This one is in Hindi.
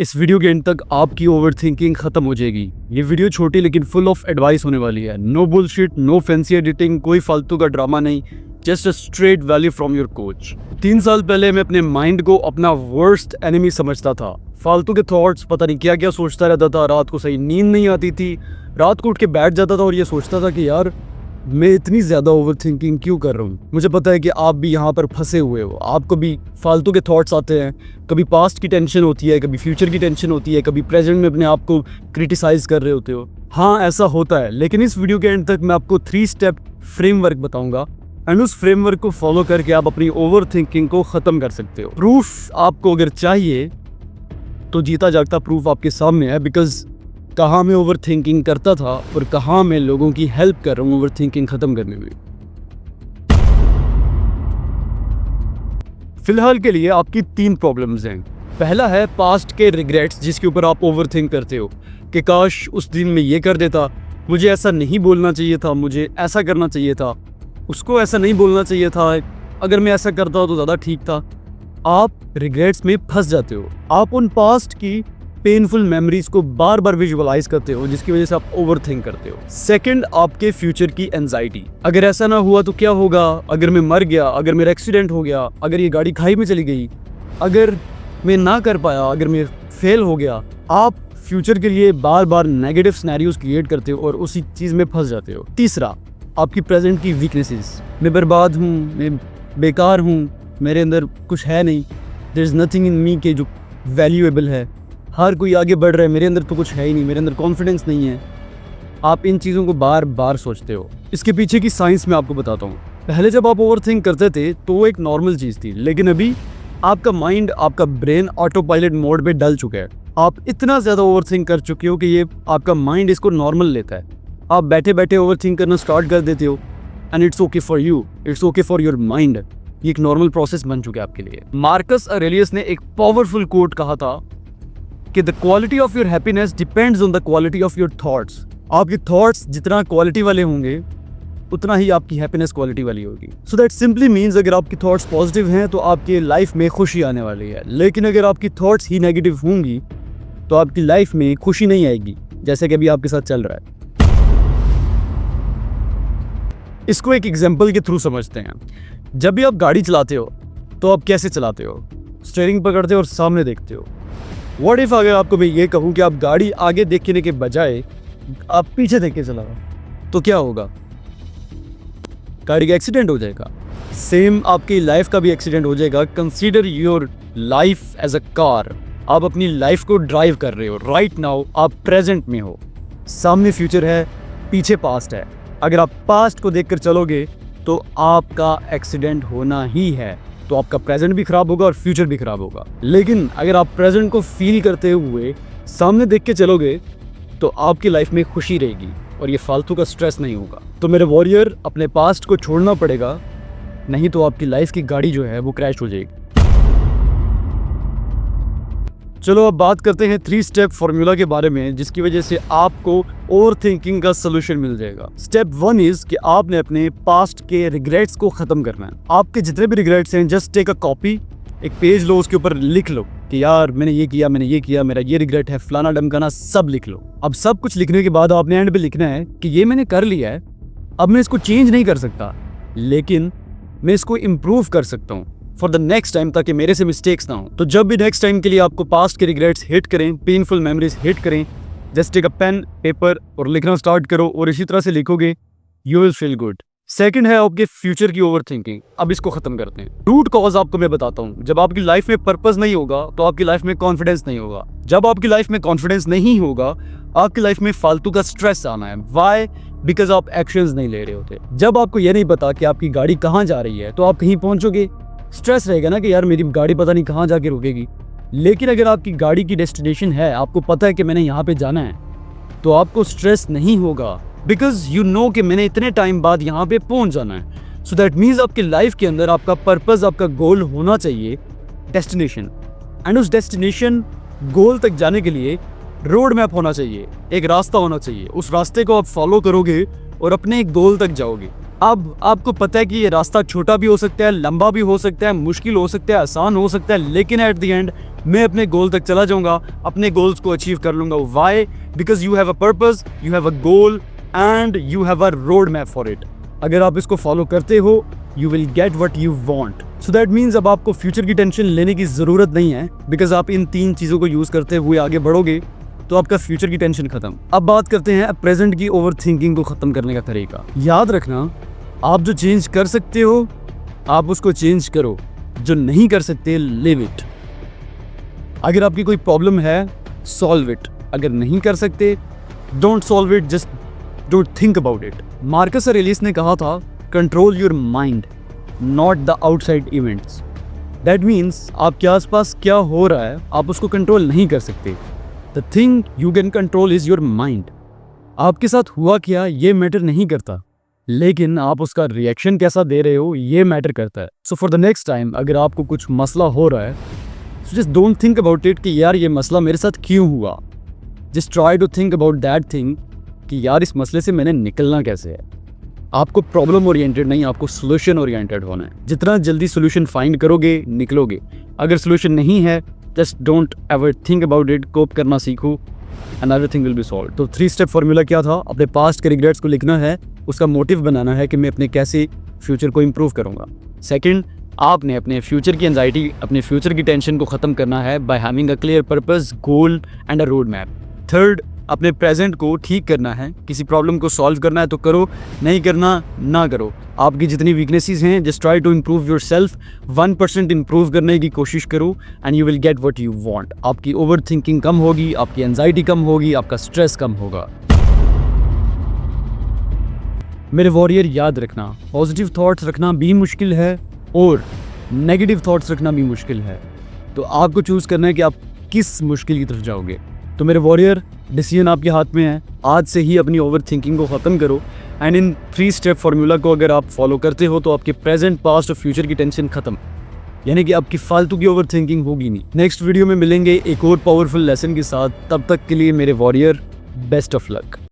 इस वीडियो के एंड तक आपकी ओवर थिंकिंग खत्म हो जाएगी। ये वीडियो छोटी लेकिन फुल ऑफ एडवाइस होने वाली है। No bullshit, no fancy editing, कोई फालतू का ड्रामा नहीं, just a straight value from your coach. 3 साल पहले मैं अपने माइंड को अपना वर्स्ट एनिमी समझता था। फालतू के थॉट्स, पता नहीं क्या क्या सोचता रहता था। रात को सही नींद नहीं आती थी। रात को उठ के बैठ जाता था और ये सोचता था कि यार मैं इतनी ज़्यादा ओवर थिंकिंग क्यों कर रहा हूँ। मुझे पता है कि आप भी यहाँ पर फंसे हुए हो। आपको भी फालतू के थॉट्स आते हैं। कभी पास्ट की टेंशन होती है, कभी फ्यूचर की टेंशन होती है, कभी प्रेजेंट में अपने आप को क्रिटिसाइज कर रहे होते हो। हाँ, ऐसा होता है, लेकिन इस वीडियो के एंड तक मैं आपको 3 स्टेप फ्रेमवर्क बताऊंगा एंड उस फ्रेमवर्क को फॉलो करके आप अपनी ओवर थिंकिंग को ख़त्म कर सकते हो। प्रूफ आपको अगर चाहिए तो जीता जागता प्रूफ आपके सामने है। बिकॉज कहाँ मैं ओवर थिंकिंग करता था और कहाँ मैं लोगों की हेल्प कर रहा हूँ ओवर थिंकिंग ख़त्म करने में। फिलहाल के लिए आपकी 3 प्रॉब्लम्स हैं। पहला है पास्ट के रिग्रेट्स, जिसके ऊपर आप ओवर थिंक करते हो कि काश उस दिन मैं ये कर देता, मुझे ऐसा नहीं बोलना चाहिए था, मुझे ऐसा करना चाहिए था, उसको ऐसा नहीं बोलना चाहिए था, अगर मैं ऐसा करता तो ज़्यादा ठीक था। आप रिग्रेट्स में फंस जाते हो। आप उन पास्ट की पेनफुल मेमोरीज को बार बार विजुअलाइज करते हो, जिसकी वजह से आप ओवर थिंक करते हो। सेकंड, आपके फ्यूचर की एंजाइटी। अगर ऐसा ना हुआ तो क्या होगा, अगर मैं मर गया, अगर मेरा एक्सीडेंट हो गया, अगर ये गाड़ी खाई में चली गई, अगर मैं ना कर पाया, अगर मैं फेल हो गया। आप फ्यूचर के लिए बार बार नेगेटिव सिनेरियोज क्रिएट करते हो और उसी चीज़ में फंस जाते हो। तीसरा, आपकी प्रेजेंट की वीकनेसेस। मैं बर्बाद हूँ, मैं बेकार हूँ, मेरे अंदर कुछ है नहीं, देयर इज़ नथिंग इन मी के जो वैल्यूएबल है। हर कोई आगे बढ़ रहा है, मेरे अंदर तो कुछ है ही नहीं, मेरे अंदर कॉन्फिडेंस नहीं है। आप इन चीज़ों को बार बार सोचते हो। इसके पीछे की साइंस मैं आपको बताता हूँ। पहले जब आप ओवर थिंक करते थे तो वो एक नॉर्मल चीज़ थी, लेकिन अभी आपका माइंड, आपका ब्रेन ऑटो पायलट मोड पे डल चुका है। आप इतना ज़्यादा ओवर थिंक कर चुके हो कि ये आपका माइंड इसको नॉर्मल लेता है। आप बैठे बैठे ओवर थिंक करना स्टार्ट कर देते हो and it's okay for you, it's okay for your mind. ये एक नॉर्मल प्रोसेस बन चुका है आपके लिए। मार्कस ऑरेलियस ने एक पावरफुल कोट कहा था कि the quality of your happiness depends on the quality of your thoughts. आपके थॉट्स जितना क्वालिटी वाले होंगे उतना ही आपकी हैप्पीनेस क्वालिटी वाली होगी। सो दैट सिंपली मीन्स अगर आपकी थॉट्स पॉजिटिव हैं तो आपकी लाइफ में खुशी आने वाली है, लेकिन अगर आपकी थॉट्स ही नेगेटिव होंगी तो आपकी लाइफ में खुशी नहीं आएगी, जैसे कि अभी आपके साथ चल रहा है। इसको एक एग्जाम्पल के थ्रू समझते हैं। जब भी आप गाड़ी चलाते हो तो आप कैसे चलाते हो? स्टीयरिंग पकड़ते हो और सामने देखते हो। व्हाट इफ अगर आपको मैं ये कहूँ कि आप गाड़ी आगे देखने के बजाय आप पीछे देख के चलाओ, तो क्या होगा? गाड़ी का एक्सीडेंट हो जाएगा। सेम आपकी लाइफ का भी एक्सीडेंट हो जाएगा। Consider your life as a car. आप अपनी लाइफ को ड्राइव कर रहे हो। राइट नाउ आप प्रेजेंट में हो, सामने फ्यूचर है, पीछे पास्ट है। अगर आप पास्ट को देखकर चलोगे तो आपका एक्सीडेंट होना ही है, तो आपका प्रेजेंट भी खराब होगा और फ्यूचर भी खराब होगा। लेकिन अगर आप प्रेजेंट को फील करते हुए सामने देख के चलोगे तो आपकी लाइफ में खुशी रहेगी और ये फालतू का स्ट्रेस नहीं होगा। तो मेरे वॉरियर, अपने पास्ट को छोड़ना पड़ेगा, नहीं तो आपकी लाइफ की गाड़ी जो है वो क्रैश हो जाएगी। चलो अब बात करते हैं 3 स्टेप फॉर्मूला के बारे में, जिसकी वजह से आपको ओवर थिंकिंग का सोल्यूशन मिल जाएगा। स्टेप 1 इज कि आपने अपने पास्ट के रिग्रेट्स को खत्म करना है। आपके जितने भी रिग्रेट्स हैं, जस्ट टेक अ कॉपी, एक पेज लो, उसके ऊपर लिख लो कि यार मैंने ये किया, मैंने ये किया, मेरा ये रिग्रेट है, फलाना डमकाना, सब लिख लो। अब सब कुछ लिखने के बाद आपने एंड पे लिखना है कि ये मैंने कर लिया है, अब मैं इसको चेंज नहीं कर सकता, लेकिन मैं इसको इम्प्रूव कर सकता हूँ फॉर द नेक्स्ट टाइम, ताकि मेरे से मिस्टेक्स ना हो। तो जब भी नेक्स्ट टाइम के लिए आपको पास्ट के रिग्रेट्स हिट करें, पेनफुल मेमोरीज हिट करें, just take a pen paper और लिखना स्टार्ट करो और इसी तरह से लिखोगे, you will feel good. Second है आपके फ्यूचर की ओवर थिंकिंग। अब इसको खत्म करते हैं। रूट कॉज आपको मैं बताता हूँ। जब आपकी लाइफ में पर्पस नहीं होगा तो आपकी लाइफ में कॉन्फिडेंस नहीं होगा। जब आपकी लाइफ में कॉन्फिडेंस नहीं होगा, आपकी लाइफ में फालतू का स्ट्रेस आना है। वाई? बिकॉज आप एक्शंस नहीं ले रहे होते। जब आपको यह नहीं पता कि आपकी गाड़ी कहाँ जा रही है तो आप कहीं पहुंचोगे, स्ट्रेस रहेगा ना कि यार मेरी गाड़ी पता नहीं कहाँ जाके रुकेगी। लेकिन अगर आपकी गाड़ी की डेस्टिनेशन है, आपको पता है कि मैंने यहाँ पे जाना है, तो आपको स्ट्रेस नहीं होगा, बिकॉज यू नो कि मैंने इतने टाइम बाद यहाँ पे पहुँच जाना है। सो दैट मीन्स आपकी लाइफ के अंदर आपका पर्पस, आपका गोल होना चाहिए डेस्टिनेशन, एंड उस डेस्टिनेशन गोल तक जाने के लिए रोड मैप होना चाहिए, एक रास्ता होना चाहिए। उस रास्ते को आप फॉलो करोगे और अपने एक गोल तक जाओगे। अब आपको पता है कि ये रास्ता छोटा भी हो सकता है, लंबा भी हो सकता है, मुश्किल हो सकता है, आसान हो सकता है, लेकिन एट द एंड मैं अपने गोल तक चला जाऊंगा, अपने गोल्स को अचीव कर लूंगा। Why? Because you have a purpose, you have a goal and you have a road map for it. अगर आप इसको फॉलो करते हो, you will get what you want. So that means अब आपको फ्यूचर की टेंशन लेने की जरूरत नहीं है, बिकॉज आप इन 3 चीज़ों को यूज़ करते हुए आगे बढ़ोगे तो आपका फ्यूचर की टेंशन खत्म। अब बात करते हैं प्रेजेंट की ओवर थिंकिंग को खत्म करने का तरीका। याद रखना, आप जो चेंज कर सकते हो आप उसको चेंज करो, जो नहीं कर सकते लिव इट। अगर आपकी कोई प्रॉब्लम है सॉल्व इट, अगर नहीं कर सकते don't solve it, just don't think about it. Marcus Aurelius ने कहा था control your mind not the outside events. That means आपके आसपास क्या हो रहा है आप उसको कंट्रोल नहीं कर सकते। The thing you can control is your mind. आपके साथ हुआ क्या ये मैटर नहीं करता, लेकिन आप उसका रिएक्शन कैसा दे रहे हो ये मैटर करता है। So for the next time अगर आपको कुछ मसला हो रहा है, so just don't think about it कि यार ये मसला मेरे साथ क्यों हुआ। Just try to think about that thing कि यार इस मसले से मैंने निकलना कैसे है। आपको प्रॉब्लम ओरिएंटेड नहीं, आपको सोल्यूशन ओरिएंटेड होना है। जितना जल्दी सोल्यूशन फाइंड करोगे निकलोगे। अगर सोल्यूशन नहीं है just don't ever think about it, cope करना सीखो and everything will be solve. तो 3 स्टेप फॉर्मूला क्या था? अपने पास्ट के रिग्रेट्स को लिखना है, उसका मोटिव बनाना है कि मैं अपने कैसे फ्यूचर को इम्प्रूव करूंगा। सेकंड, आपने अपने फ्यूचर की एंजाइटी, अपने फ्यूचर की टेंशन को ख़त्म करना है by having a clear purpose, goal and a road map. Third, अपने प्रेजेंट को ठीक करना है। किसी प्रॉब्लम को सॉल्व करना है तो करो, नहीं करना ना करो। आपकी जितनी वीकनेसेस हैं just try to improve yourself. 1% improve करने की कोशिश करो and you will get what you want. आपकी ओवर थिंकिंग कम होगी, आपकी एंजाइटी कम होगी, आपका स्ट्रेस कम होगा। मेरे वॉरियर याद रखना, पॉजिटिव थॉट्स रखना भी मुश्किल है और नेगेटिव थॉट्स रखना भी मुश्किल है। तो आपको चूज़ करना है कि आप किस मुश्किल की तरफ जाओगे। तो मेरे वॉरियर, डिसीजन आपके हाथ में है। आज से ही अपनी ओवर थिंकिंग को ख़त्म करो एंड इन 3 स्टेप फार्मूला को अगर आप फॉलो करते हो तो आपके प्रेजेंट, पास्ट और फ्यूचर की टेंशन खत्म, यानी कि आपकी फालतू की ओवर थिंकिंग होगी नहीं। नेक्स्ट वीडियो में मिलेंगे एक और पावरफुल लेसन के साथ। तब तक के लिए मेरे वॉरियर, बेस्ट ऑफ लक।